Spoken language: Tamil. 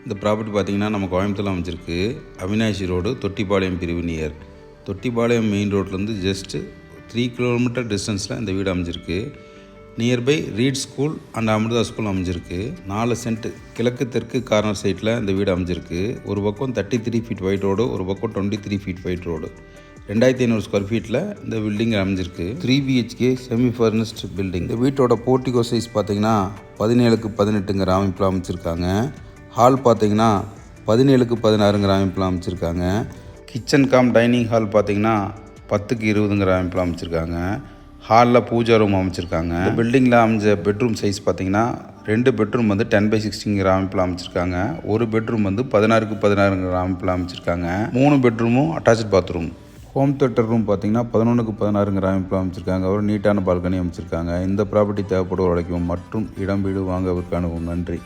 இந்த ப்ராப்பர்ட்டி பார்த்திங்கன்னா நம்ம கோயம்புத்தூரில் அமைஞ்சிருக்கு. அவினாஷி ரோடு, தொட்டிப்பாளையம் பிரிவு நியர். தொட்டிப்பாளையம் மெயின் ரோட்லேருந்து ஜஸ்ட்டு 3 கிலோமீட்டர் டிஸ்டன்ஸில் இந்த வீடு அமைஞ்சிருக்கு. Nearby Reed school and Amrita school அமைஞ்சிருக்கு. 4 சென்ட் கிழக்கு தெற்கு கார்னர் சைட்டில் இந்த வீடு அமைஞ்சிருக்கு. ஒரு பக்கம் 33 ஃபீட் வைட் ரோடு, ஒரு பக்கம் 23 ஃபீட் வைட் ரோடு. 2500 ஸ்கொயர் ஃபீட்டில் இந்த பில்டிங் அமைஞ்சிருக்கு. 3 BHK செமி ஃபர்னிஸ்ட் பில்டிங். இந்த வீட்டோட போர்ட்டிகோ சைஸ் பார்த்தீங்கன்னா 17க்கு 18ங்கிற அமைப்பில் அமைச்சிருக்காங்க. ஹால் பார்த்தீங்கன்னா 17க்கு 16ங்கிற அமைப்பில் அமைச்சிருக்காங்க. கிச்சன் கம் டைனிங் ஹால் பார்த்தீங்கன்னா 10க்கு 20ங்கிற அமைப்பில் அமைச்சிருக்காங்க. ஹாலில் பூஜா ரூம் அமைச்சிருக்காங்க. இந்த பில்டிங்கில் அமைஞ்ச பெட்ரூம் சைஸ் பார்த்தீங்கன்னா 2 பெட்ரூம் வந்து 10/16ங்கிற அமைப்பில் அமைச்சிருக்காங்க. ஒரு பெட்ரூம் வந்து 16க்கு 16ங்கிற அமைப்பில் அமைச்சிருக்காங்க. 3 பெட்ரூமும் attach bathroom. Home theatre room பார்த்தீங்கன்னா 11க்கு 16ங்கிற அமைப்பில் அமைச்சிருக்காங்க. ஒரு நீட்டான பால்கனி அமைச்சிருக்காங்க. இந்த ப்ராப்பர்ட்டி தேவைப்படுவோர் அழைக்கவும் மற்றும் இடம் வீடு வாங்க விற்க அனுபவம். நன்றி.